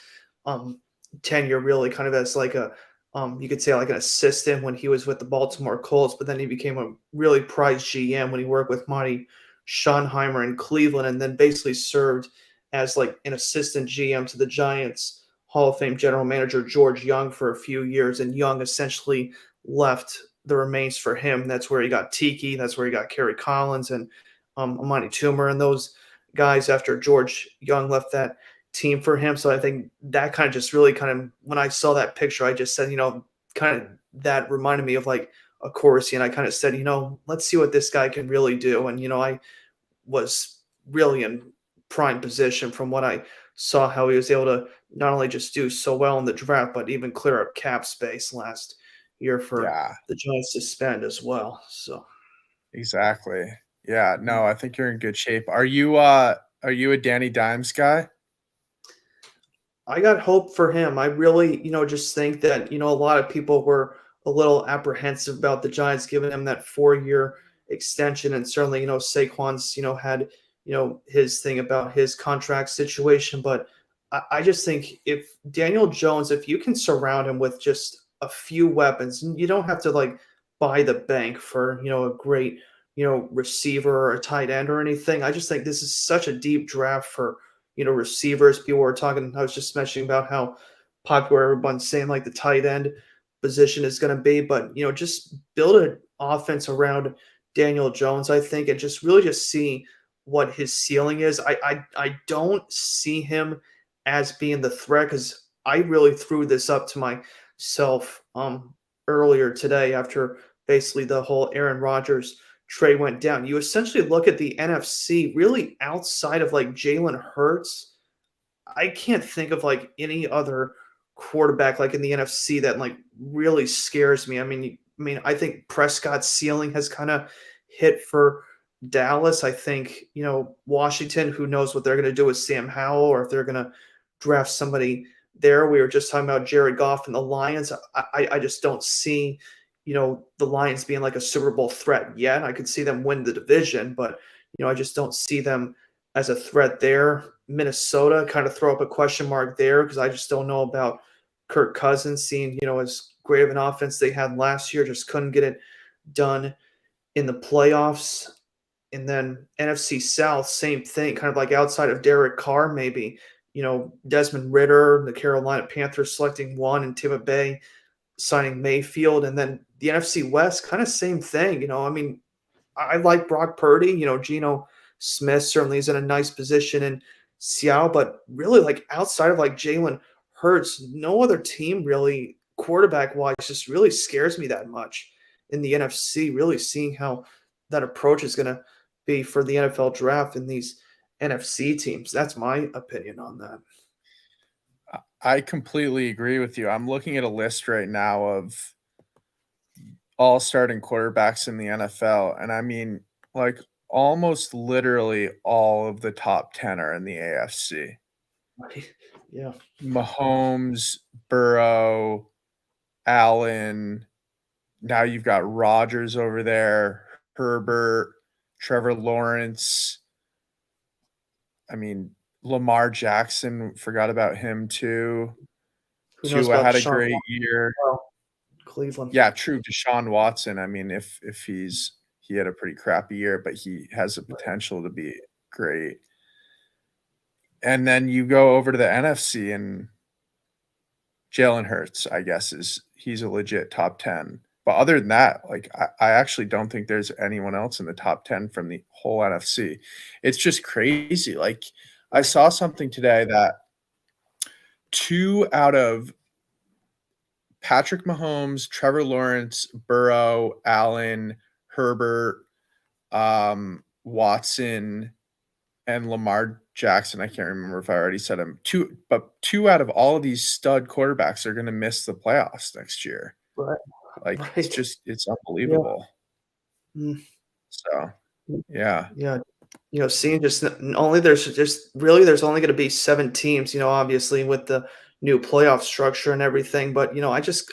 tenure really kind of as like a you could say like an assistant when he was with the Baltimore Colts, but then he became a really prized GM when he worked with Monty Schottenheimer in Cleveland, and then basically served as like an assistant GM to the Giants Hall of Fame general manager George Young for a few years, and Young essentially left the remains for him. That's where he got Tiki. That's where he got Kerry Collins and Amani Toomer and those guys after George Young left that team for him. So I think that kind of just really when I saw that picture, I just said, kind of that reminded me of like a Corsi. And I kind of said, let's see what this guy can really do. And, I was really in prime position from what I saw how he was able to not only just do so well in the draft, but even clear up cap space last year for Yeah, the Giants to spend as well. So exactly. Yeah, mm. no, I think you're in good shape. Are you a Danny Dimes guy? I got hope for him. I really, just think that, a lot of people were a little apprehensive about the Giants giving him that 4-year extension. And certainly, Saquon's, had, his thing about his contract situation. But I just think if Daniel Jones, if you can surround him with just a few weapons, and you don't have to like buy the bank for, a great, receiver or a tight end or anything. I just think this is such a deep draft for receivers. People were talking, I was just mentioning about how popular everyone's saying like the tight end position is going to be, but just build an offense around Daniel Jones, I think, and just really just see what his ceiling is. I don't see him as being the threat because I really threw this up to myself earlier today after basically the whole Aaron Rodgers trade went down. You essentially look at the NFC really outside of like Jalen Hurts. I can't think of like any other quarterback like in the NFC that like really scares me. I mean, I think Prescott's ceiling has kind of hit for Dallas. I think, Washington, who knows what they're going to do with Sam Howell or if they're going to draft somebody there. We were just talking about Jared Goff and the Lions. I just don't see, the Lions being like a Super Bowl threat yet. I could see them win the division, but, I just don't see them as a threat there. Minnesota, kind of throw up a question mark there because I just don't know about Kirk Cousins, seeing, as great of an offense they had last year, just couldn't get it done in the playoffs. And then NFC South, same thing, kind of like outside of Derek Carr, maybe, Desmond Ritter, the Carolina Panthers selecting one, and Tampa Bay signing Mayfield. And then the NFC West, kind of same thing. I mean, I like Brock Purdy. Geno Smith certainly is in a nice position in Seattle, but really, like outside of like Jalen Hurts, no other team really quarterback wise just really scares me that much in the NFC. Really seeing how that approach is going to be for the NFL draft and these NFC teams. That's my opinion on that. I completely agree with you. I'm looking at a list right now of all starting quarterbacks in the NFL. And I mean, like almost literally all of the top 10 are in the AFC. Right. Yeah. Mahomes, Burrow, Allen. Now you've got Rodgers over there, Herbert, Trevor Lawrence. I mean, Lamar Jackson, forgot about him too. Who knows Tua about had a Deshaun great Watson? year. Well, Cleveland. Yeah, true. Deshaun Watson. I mean, if he had a pretty crappy year, but he has the potential to be great. And then you go over to the NFC and Jalen Hurts, I guess, he's a legit top 10. But other than that, like I actually don't think there's anyone else in the top 10 from the whole NFC. It's just crazy. Like I saw something today that 2 out of Patrick Mahomes, Trevor Lawrence, Burrow, Allen, Herbert, Watson, and Lamar Jackson. I can't remember if I already said him. 2 out of all of these stud quarterbacks are going to miss the playoffs next year. Right. Like Right. it's unbelievable. Yeah. Mm. So yeah. Yeah. Seeing just only there's only going to be 7 teams, obviously with the new playoff structure and everything. But,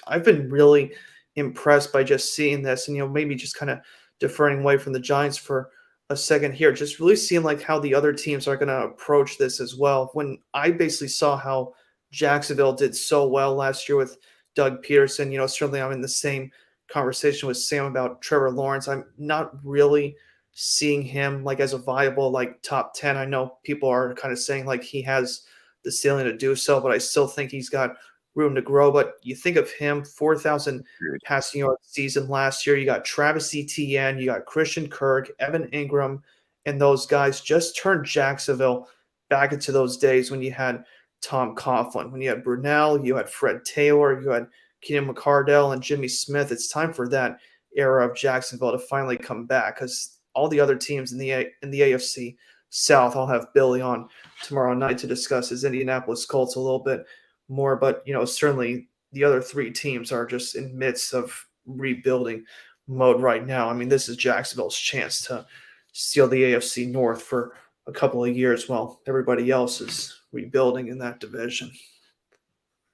I've been really impressed by just seeing this and, maybe just kind of deferring away from the Giants for a second here, just really seeing like how the other teams are going to approach this as well. When I basically saw how Jacksonville did so well last year with Doug Peterson, certainly I'm in the same conversation with Sam about Trevor Lawrence. I'm not really seeing him like as a viable like top 10. I know people are kind of saying like he has the ceiling to do so, but I still think he's got room to grow. But you think of him, 4,000 passing yard season last year. You got Travis Etienne, you got Christian Kirk, Evan Ingram, and those guys just turned Jacksonville back into those days when you had Tom Coughlin, when you had Brunell, you had Fred Taylor, you had Keenan McCardell and Jimmy Smith. It's time for that era of Jacksonville to finally come back because all the other teams in the AFC South. I'll have Billy on tomorrow night to discuss his Indianapolis Colts a little bit more. But, certainly the other three teams are just in midst of rebuilding mode right now. I mean, this is Jacksonville's chance to steal the AFC North for a couple of years while everybody else is rebuilding in that division.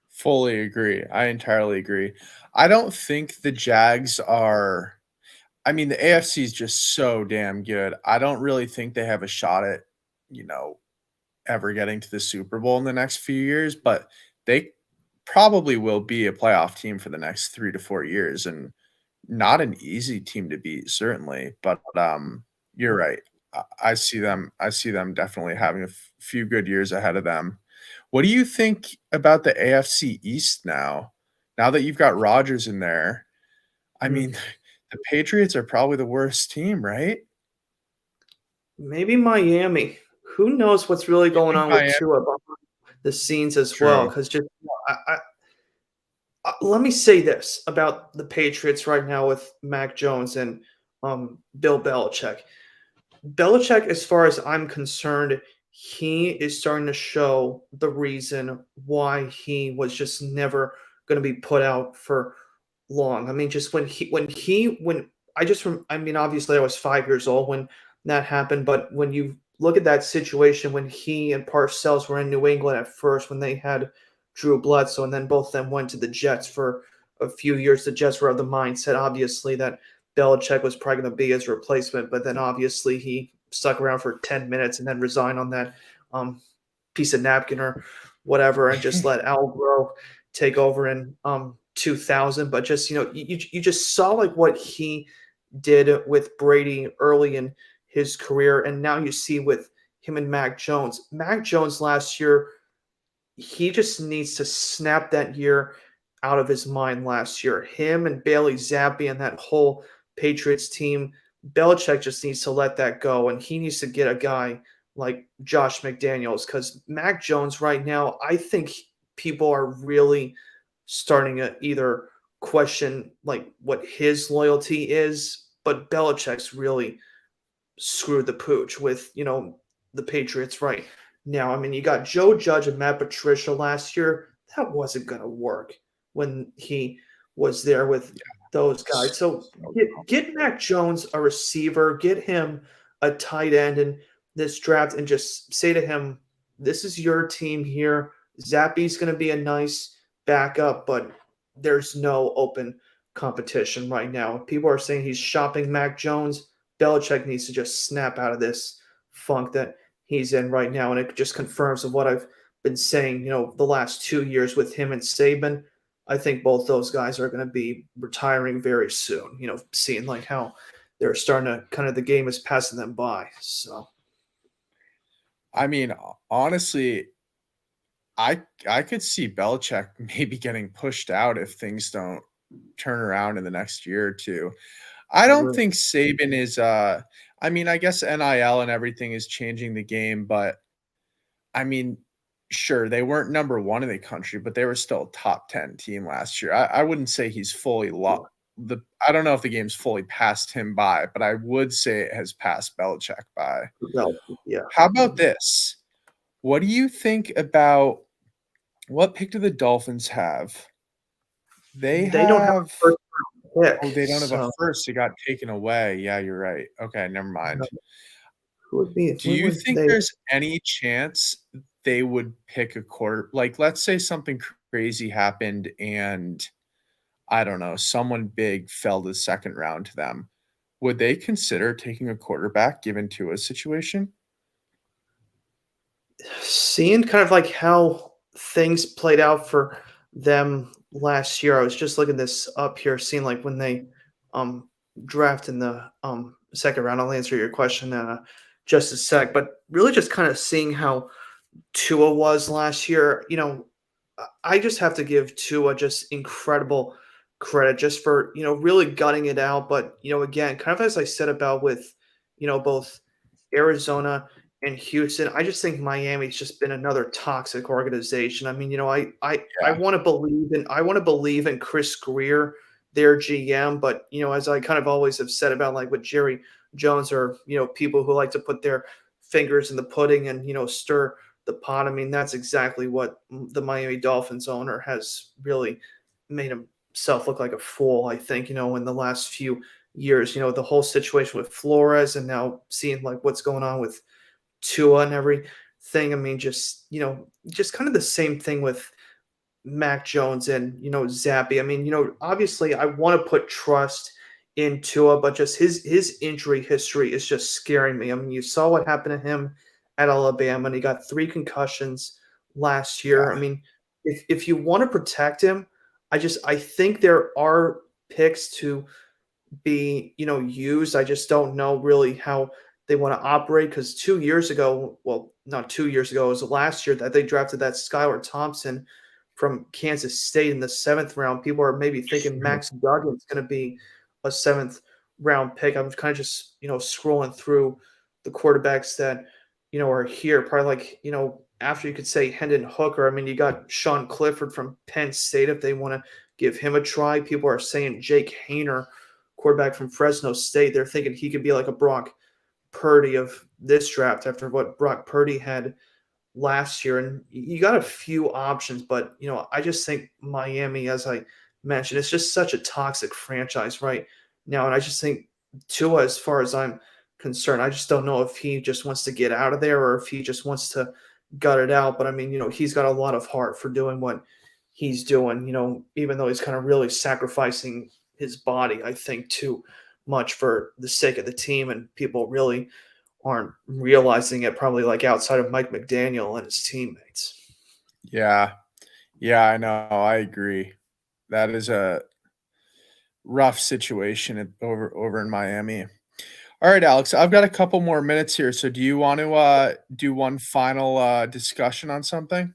Fully agree. I entirely agree. I don't think the Jags are – I mean, the AFC is just so damn good. I don't really think they have a shot at, ever getting to the Super Bowl in the next few years, but they probably will be a playoff team for the next 3 to 4 years, and not an easy team to beat, certainly. But you're right. I see them definitely having a few good years ahead of them. What do you think about the AFC East now? Now that you've got Rodgers in there, I mean, the Patriots are probably the worst team, right? Maybe Miami. Who knows what's really going on with Tua behind the scenes as well? Because let me say this about the Patriots right now with Mac Jones and Bill Belichick. Belichick, as far as I'm concerned, he is starting to show the reason why he was just never going to be put out for long. I mean, just obviously I was 5 years old when that happened, but when you look at that situation when he and Parcells were in New England at first, when they had Drew Bledsoe, and then both of them went to the Jets for a few years, the Jets were of the mindset, obviously, that Belichick was probably going to be his replacement, but then obviously he stuck around for 10 minutes and then resigned on that piece of napkin or whatever and just let Al Groh take over in 2000. But just, you just saw like what he did with Brady early in his career, and now you see with him and Mac Jones. Mac Jones last year, he just needs to snap that year out of his mind last year. Him and Bailey Zappi and that whole Patriots team, Belichick just needs to let that go, and he needs to get a guy like Josh McDaniels, because Mac Jones right now, I think people are really starting to either question like what his loyalty is, but Belichick's really screwed the pooch with, the Patriots right now. I mean, you got Joe Judge and Matt Patricia last year. That wasn't going to work when he was there with those guys. So get Mac Jones a receiver, get him a tight end in this draft, and just say to him, this is your team here. Zappi's going to be a nice backup, but there's no open competition right now. People are saying he's shopping Mac Jones. Belichick needs to just snap out of this funk that he's in right now, and it just confirms of what I've been saying, the last 2 years with him and Saban. I think both those guys are going to be retiring very soon, seeing like how they're starting to kind of the game is passing them by. So, I mean, honestly, I could see Belichick maybe getting pushed out if things don't turn around in the next year or two. I don't think Saban is I guess NIL and everything is changing the game, but I mean, sure, they weren't number one in the country, but they were still a top 10 team last year. I wouldn't say he's fully I don't know if the game's fully passed him by, but I would say it has passed Belichick by. Yeah. How about this? What do you think about what pick do the Dolphins have? They don't have a first round pick. They don't have a first. It got taken away. Yeah, you're right. Okay, never mind. Do you think there's any chance they would pick a quarter? Like, let's say something crazy happened and, I don't know, someone big fell to the second round to them. Would they consider taking a quarterback given Tua's situation? Seeing kind of like how things played out for them last year, I was just looking this up here, seeing like when they draft in the second round. I'll answer your question in just a sec, but really just kind of seeing how Tua was last year. I just have to give Tua just incredible credit just for, really gutting it out. But, again, kind of as I said about with, both Arizona and Houston, I just think Miami's just been another toxic organization. I mean, I want to believe in Chris Greer, their GM, but as I kind of always have said about like with Jerry Jones or people who like to put their fingers in the pudding and, stir the pot. I mean, that's exactly what the Miami Dolphins owner has really made himself look like a fool, I think, in the last few years. The whole situation with Flores and now seeing like what's going on with Tua and everything. I mean, just kind of the same thing with Mac Jones and Zappy. I mean, obviously I want to put trust in Tua, but just his injury history is just scaring me. I mean, you saw what happened to him at Alabama, and he got 3 concussions last year. Yeah. I mean, if you want to protect him, I think there are picks to be used. I just don't know really how they want to operate because 2 years ago, well, not 2 years ago, it was last year that they drafted that Skylar Thompson from Kansas State in the 7th round. People are maybe thinking Max Duggan's going to be a 7th round pick. I'm kind of just scrolling through the quarterbacks that are here. Probably like after you could say Hendon Hooker. I mean, you got Sean Clifford from Penn State if they want to give him a try. People are saying Jake Hayner, quarterback from Fresno State. They're thinking he could be like a Brock Purdy of this draft after what Brock Purdy had last year. And you got a few options, but I just think Miami, as I mentioned, it's just such a toxic franchise right now. And I just think Tua, as far as I'm concerned, I just don't know if he just wants to get out of there or if he just wants to gut it out. But I mean, he's got a lot of heart for doing what he's doing, even though he's kind of really sacrificing his body, I think, too much for the sake of the team, and people really aren't realizing it, probably like outside of Mike McDaniel and his teammates. Yeah. Yeah, I know. I agree. That is a rough situation over in Miami. All right, Alex, I've got a couple more minutes here. So do you want to do one final discussion on something?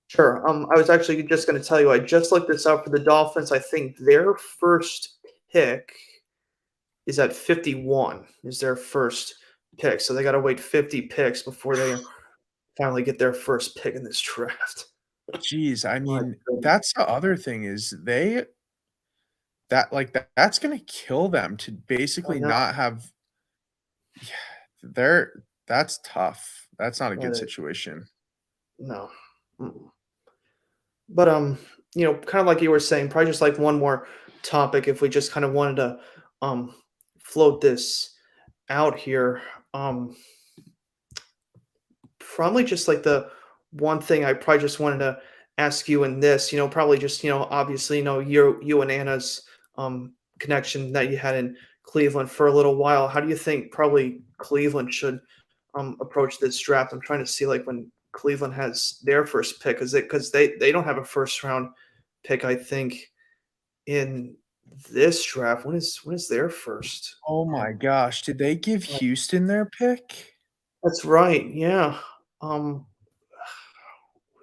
Sure. I was actually just going to tell you, I just looked this up for the Dolphins. I think their first pick is at 51, is their first pick. So they got to wait 50 picks before they finally get their first pick in this draft. Jeez, I mean, that's the other thing is that's going to kill them to basically not have. Yeah, that's tough. That's not a good situation. No. But kind of like you were saying, probably just like one more topic if we just kind of wanted to float this out here. Probably just like the one thing I probably just wanted to ask you in this, probably just, obviously, you and Anna's connection that you had in Cleveland for a little while. How do you think probably Cleveland should approach this draft? I'm trying to see like when Cleveland has their first pick, because they don't have a first round pick, I think, in this draft. When is their first? Oh my gosh, did they give Houston their pick? That's right. Yeah. Where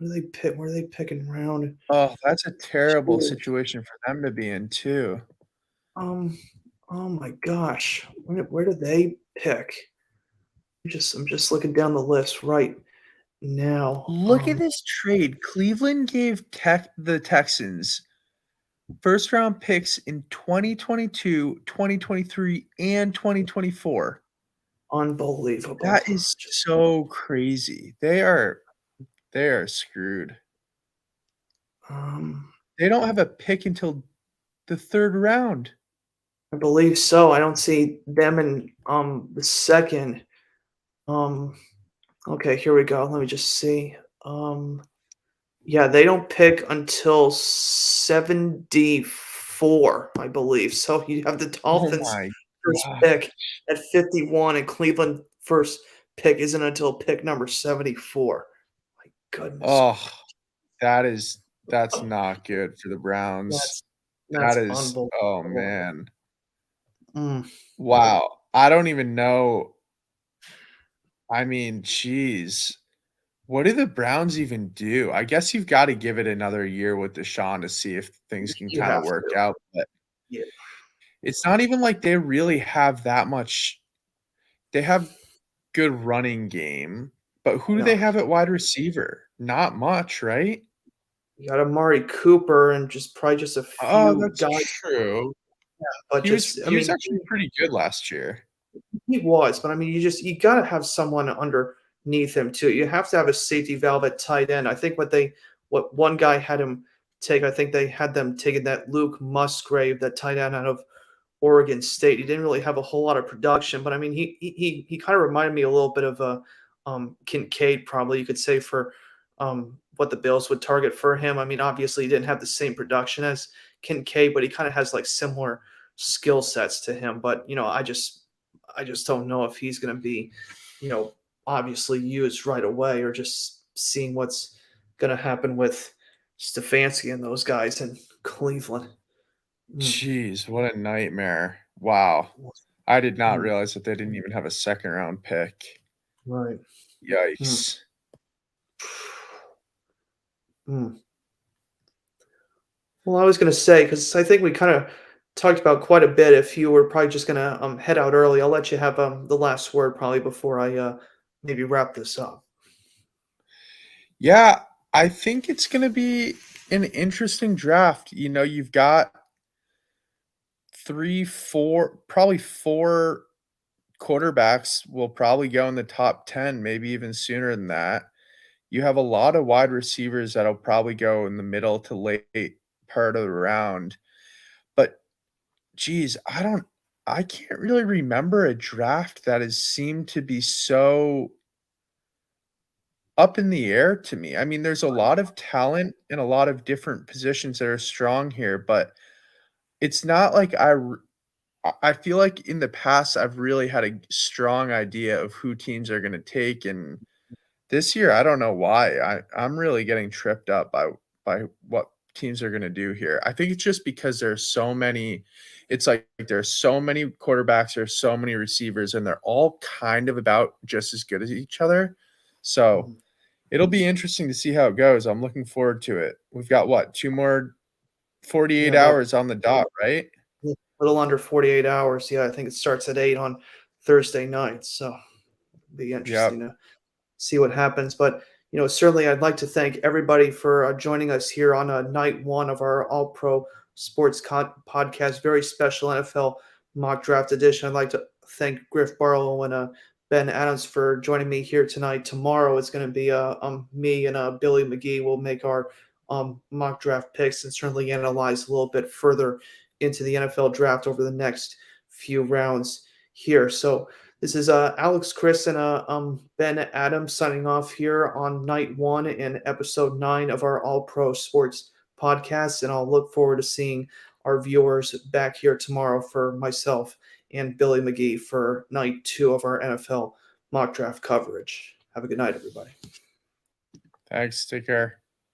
do they pick? Where are they picking round? Oh, that's a terrible situation for them to be in too. Oh my gosh. Where do they pick? I'm just looking down the list right now. Look at this trade. Cleveland gave the Texans first round picks in 2022, 2023, and 2024. Unbelievable. That is so crazy. They are screwed. They don't have a pick until the 3rd round. I believe so. I don't see them in the second. Okay, here we go. Let me just see. Yeah, they don't pick until 74, I believe. So you have the Dolphins first pick at 51, and Cleveland first pick isn't until pick number 74. My goodness. Oh, that's not good for the Browns. That's that is unbelievable. Oh man. Wow. I don't even know. I mean, geez. What do the Browns even do? I guess you've got to give it another year with Deshaun to see if things can kind of work out. But it's not even like they really have that much. They have good running game, but who do they have at wide receiver? Not much, right? You got Amari Cooper and probably just a few that's guys. true. Yeah, but he was actually pretty good last year. He was, but I mean, you got to have someone underneath him too. You have to have a safety valve at tight end. I think what one guy had him take. I think they had them taking that Luke Musgrave, that tight end out of Oregon State. He didn't really have a whole lot of production, but I mean, he kind of reminded me a little bit of a Kincaid, probably you could say, for what the Bills would target for him. I mean, obviously, he didn't have the same production as Kincaid, but he kind of has like similar skill sets to him. But I just don't know if he's going to be, obviously used right away, or just seeing what's going to happen with Stefanski and those guys in Cleveland. Jeez, what a nightmare. Wow. I did not Mm. realize that they didn't even have a second round pick. Right. Yikes. Mm. Well, I was going to say, because I think we kind of talked about quite a bit. If you were probably just going to head out early, I'll let you have the last word probably before I maybe wrap this up. Yeah, I think it's going to be an interesting draft. You've got 3, 4, probably 4 quarterbacks will probably go in the top 10, maybe even sooner than that. You have a lot of wide receivers that'll probably go in the middle to late part of the round. But geez, I can't really remember a draft that has seemed to be so up in the air to me. I mean, there's a lot of talent in a lot of different positions that are strong here, but it's not like I feel like in the past I've really had a strong idea of who teams are going to take, and this year I don't know why. I'm really getting tripped up by what teams are going to do here. I think it's just because there's so many. It's like there's so many quarterbacks, there's so many receivers, and they're all kind of about just as good as each other. So it'll be interesting to see how it goes. I'm looking forward to it. We've got what, 2 more 48 Yeah, hours on the dot, right? a little under 48 hours. Yeah, I think it starts at 8 on Thursday night. So it'll be interesting Yep. to see what happens. But certainly I'd like to thank everybody for joining us here on night one of our All Pro Sports podcast, very special NFL mock draft edition. I'd like to thank Griff Barlow and Ben Adams for joining me here tonight. Tomorrow it's going to be me and Billy McGee will make our mock draft picks and certainly analyze a little bit further into the NFL draft over the next few rounds here. So this is Alex Chris and Ben Adams signing off here on night one and episode 9 of our All Pro Sports podcast. And I'll look forward to seeing our viewers back here tomorrow for myself and Billy McGee for night 2 of our NFL mock draft coverage. Have a good night, everybody. Thanks. Take care.